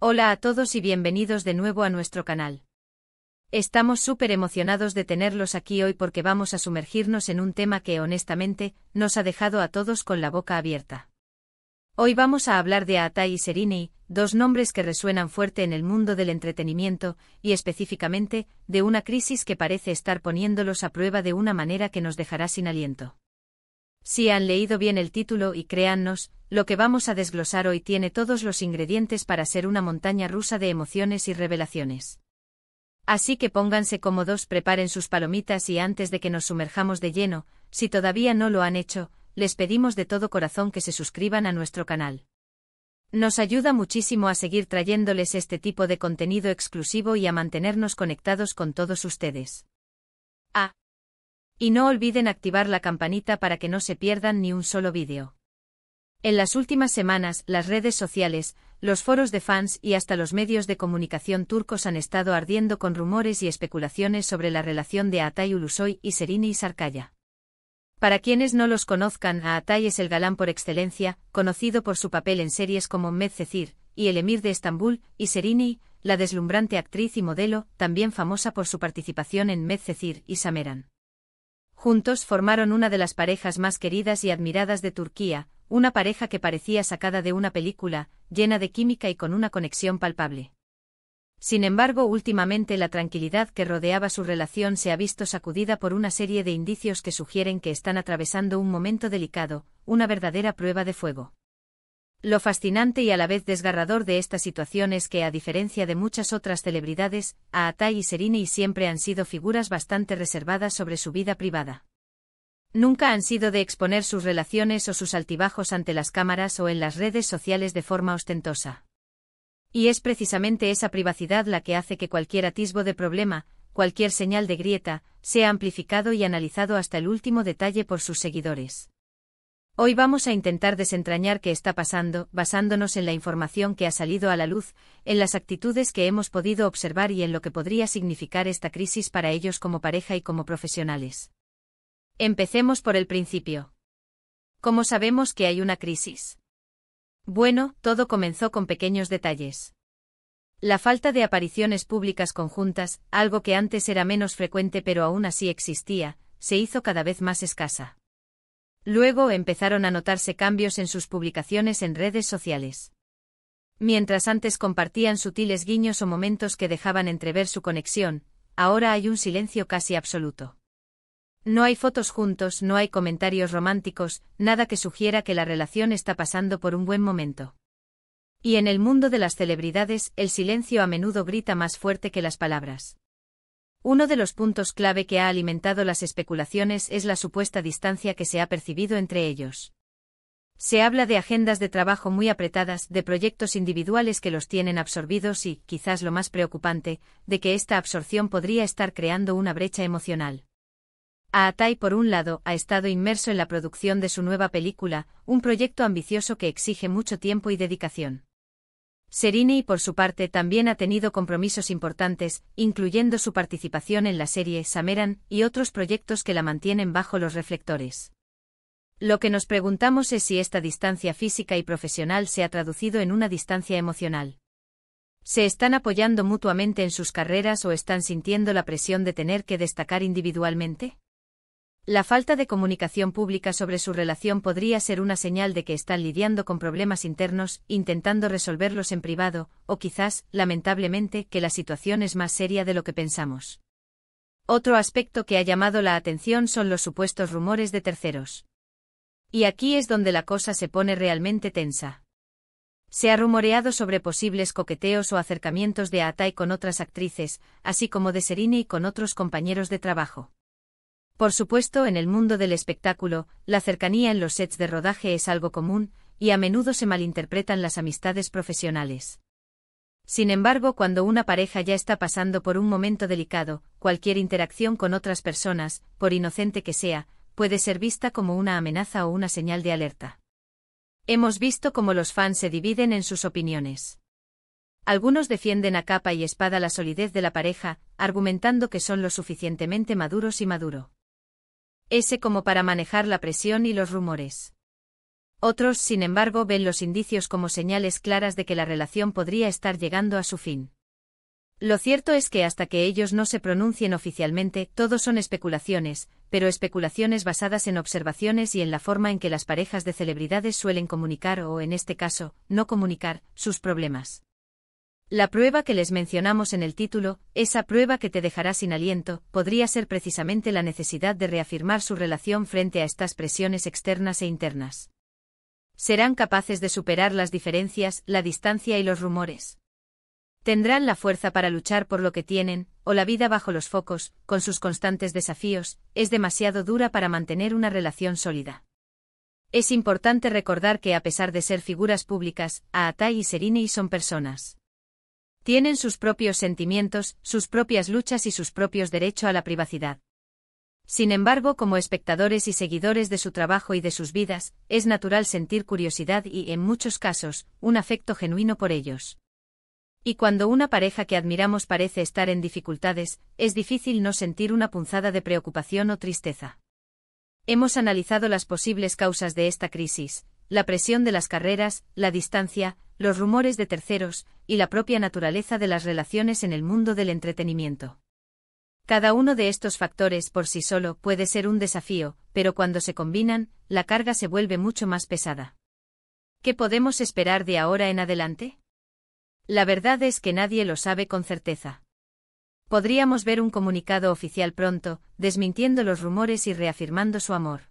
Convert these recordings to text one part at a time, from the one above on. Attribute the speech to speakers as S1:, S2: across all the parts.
S1: Hola a todos y bienvenidos de nuevo a nuestro canal. Estamos súper emocionados de tenerlos aquí hoy porque vamos a sumergirnos en un tema que honestamente nos ha dejado a todos con la boca abierta. Hoy vamos a hablar de Aatai y Sereni, dos nombres que resuenan fuerte en el mundo del entretenimiento y específicamente de una crisis que parece estar poniéndolos a prueba de una manera que nos dejará sin aliento. Si han leído bien el título y créannos, lo que vamos a desglosar hoy tiene todos los ingredientes para ser una montaña rusa de emociones y revelaciones. Así que pónganse cómodos, preparen sus palomitas y antes de que nos sumerjamos de lleno, si todavía no lo han hecho, les pedimos de todo corazón que se suscriban a nuestro canal. Nos ayuda muchísimo a seguir trayéndoles este tipo de contenido exclusivo y a mantenernos conectados con todos ustedes. Y no olviden activar la campanita para que no se pierdan ni un solo vídeo. En las últimas semanas, las redes sociales, los foros de fans y hasta los medios de comunicación turcos han estado ardiendo con rumores y especulaciones sobre la relación de Aatai Ulusoy y Sereni Sarıkaya. Para quienes no los conozcan, Aatai es el galán por excelencia, conocido por su papel en series como Medcezir y El Emir de Estambul, y Sereni, la deslumbrante actriz y modelo, también famosa por su participación en Medcezir y Sameran. Juntos formaron una de las parejas más queridas y admiradas de Turquía, una pareja que parecía sacada de una película, llena de química y con una conexión palpable. Sin embargo, últimamente la tranquilidad que rodeaba su relación se ha visto sacudida por una serie de indicios que sugieren que están atravesando un momento delicado, una verdadera prueba de fuego. Lo fascinante y a la vez desgarrador de esta situación es que, a diferencia de muchas otras celebridades, Aatai y Sereni siempre han sido figuras bastante reservadas sobre su vida privada. Nunca han sido de exponer sus relaciones o sus altibajos ante las cámaras o en las redes sociales de forma ostentosa. Y es precisamente esa privacidad la que hace que cualquier atisbo de problema, cualquier señal de grieta, sea amplificado y analizado hasta el último detalle por sus seguidores. Hoy vamos a intentar desentrañar qué está pasando, basándonos en la información que ha salido a la luz, en las actitudes que hemos podido observar y en lo que podría significar esta crisis para ellos como pareja y como profesionales. Empecemos por el principio. ¿Cómo sabemos que hay una crisis? Bueno, todo comenzó con pequeños detalles. La falta de apariciones públicas conjuntas, algo que antes era menos frecuente pero aún así existía, se hizo cada vez más escasa. Luego empezaron a notarse cambios en sus publicaciones en redes sociales. Mientras antes compartían sutiles guiños o momentos que dejaban entrever su conexión, ahora hay un silencio casi absoluto. No hay fotos juntos, no hay comentarios románticos, nada que sugiera que la relación está pasando por un buen momento. Y en el mundo de las celebridades, el silencio a menudo grita más fuerte que las palabras. Uno de los puntos clave que ha alimentado las especulaciones es la supuesta distancia que se ha percibido entre ellos. Se habla de agendas de trabajo muy apretadas, de proyectos individuales que los tienen absorbidos y, quizás lo más preocupante, de que esta absorción podría estar creando una brecha emocional. Aatai, por un lado, ha estado inmerso en la producción de su nueva película, un proyecto ambicioso que exige mucho tiempo y dedicación. Sereni, por su parte, también ha tenido compromisos importantes, incluyendo su participación en la serie Sameran y otros proyectos que la mantienen bajo los reflectores. Lo que nos preguntamos es si esta distancia física y profesional se ha traducido en una distancia emocional. ¿Se están apoyando mutuamente en sus carreras o están sintiendo la presión de tener que destacar individualmente? La falta de comunicación pública sobre su relación podría ser una señal de que están lidiando con problemas internos, intentando resolverlos en privado, o quizás, lamentablemente, que la situación es más seria de lo que pensamos. Otro aspecto que ha llamado la atención son los supuestos rumores de terceros. Y aquí es donde la cosa se pone realmente tensa. Se ha rumoreado sobre posibles coqueteos o acercamientos de Aatai con otras actrices, así como de Sereni y con otros compañeros de trabajo. Por supuesto, en el mundo del espectáculo, la cercanía en los sets de rodaje es algo común, y a menudo se malinterpretan las amistades profesionales. Sin embargo, cuando una pareja ya está pasando por un momento delicado, cualquier interacción con otras personas, por inocente que sea, puede ser vista como una amenaza o una señal de alerta. Hemos visto cómo los fans se dividen en sus opiniones. Algunos defienden a capa y espada la solidez de la pareja, argumentando que son lo suficientemente maduros y maduro. Como para manejar la presión y los rumores. Otros, sin embargo, ven los indicios como señales claras de que la relación podría estar llegando a su fin. Lo cierto es que hasta que ellos no se pronuncien oficialmente, todo son especulaciones, pero especulaciones basadas en observaciones y en la forma en que las parejas de celebridades suelen comunicar o, en este caso, no comunicar, sus problemas. La prueba que les mencionamos en el título, esa prueba que te dejará sin aliento, podría ser precisamente la necesidad de reafirmar su relación frente a estas presiones externas e internas. ¿Serán capaces de superar las diferencias, la distancia y los rumores? ¿Tendrán la fuerza para luchar por lo que tienen, o la vida bajo los focos, con sus constantes desafíos, es demasiado dura para mantener una relación sólida? Es importante recordar que a pesar de ser figuras públicas, Aatai y Serena son personas. Tienen sus propios sentimientos, sus propias luchas y sus propios derechos a la privacidad. Sin embargo, como espectadores y seguidores de su trabajo y de sus vidas, es natural sentir curiosidad y, en muchos casos, un afecto genuino por ellos. Y cuando una pareja que admiramos parece estar en dificultades, es difícil no sentir una punzada de preocupación o tristeza. Hemos analizado las posibles causas de esta crisis: la presión de las carreras, la distancia, los rumores de terceros, y la propia naturaleza de las relaciones en el mundo del entretenimiento. Cada uno de estos factores por sí solo puede ser un desafío, pero cuando se combinan, la carga se vuelve mucho más pesada. ¿Qué podemos esperar de ahora en adelante? La verdad es que nadie lo sabe con certeza. Podríamos ver un comunicado oficial pronto, desmintiendo los rumores y reafirmando su amor.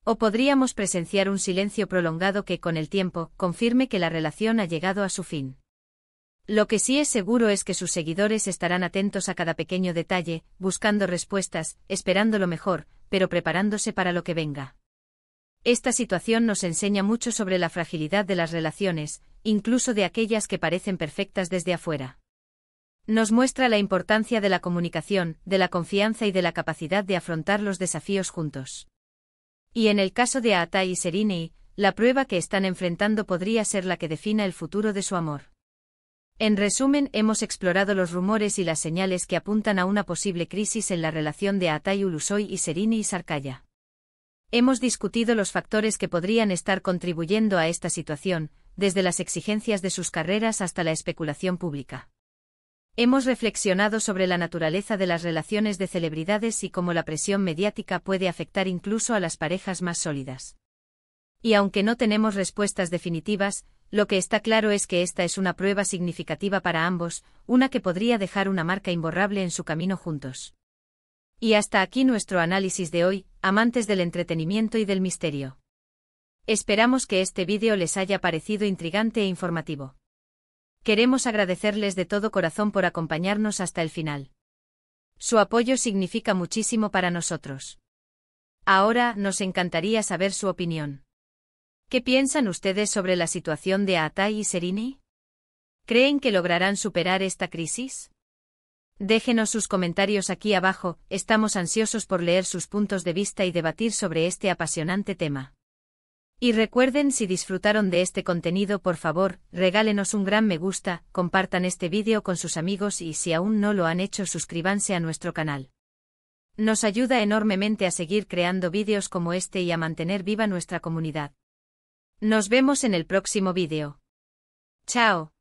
S1: O podríamos presenciar un silencio prolongado que, con el tiempo, confirme que la relación ha llegado a su fin. Lo que sí es seguro es que sus seguidores estarán atentos a cada pequeño detalle, buscando respuestas, esperando lo mejor, pero preparándose para lo que venga. Esta situación nos enseña mucho sobre la fragilidad de las relaciones, incluso de aquellas que parecen perfectas desde afuera. Nos muestra la importancia de la comunicación, de la confianza y de la capacidad de afrontar los desafíos juntos. Y en el caso de Aatai y Serena, la prueba que están enfrentando podría ser la que defina el futuro de su amor. En resumen, hemos explorado los rumores y las señales que apuntan a una posible crisis en la relación de Aatai Ulusoy y Serena Sarkaya. Hemos discutido los factores que podrían estar contribuyendo a esta situación, desde las exigencias de sus carreras hasta la especulación pública. Hemos reflexionado sobre la naturaleza de las relaciones de celebridades y cómo la presión mediática puede afectar incluso a las parejas más sólidas. Y aunque no tenemos respuestas definitivas, lo que está claro es que esta es una prueba significativa para ambos, una que podría dejar una marca imborrable en su camino juntos. Y hasta aquí nuestro análisis de hoy, amantes del entretenimiento y del misterio. Esperamos que este vídeo les haya parecido intrigante e informativo. Queremos agradecerles de todo corazón por acompañarnos hasta el final. Su apoyo significa muchísimo para nosotros. Ahora, nos encantaría saber su opinión. ¿Qué piensan ustedes sobre la situación de Aatai y Serena? ¿Creen que lograrán superar esta crisis? Déjenos sus comentarios aquí abajo, estamos ansiosos por leer sus puntos de vista y debatir sobre este apasionante tema. Y recuerden, si disfrutaron de este contenido, por favor, regálenos un gran me gusta, compartan este vídeo con sus amigos y si aún no lo han hecho, suscríbanse a nuestro canal. Nos ayuda enormemente a seguir creando vídeos como este y a mantener viva nuestra comunidad. Nos vemos en el próximo vídeo. ¡Chao!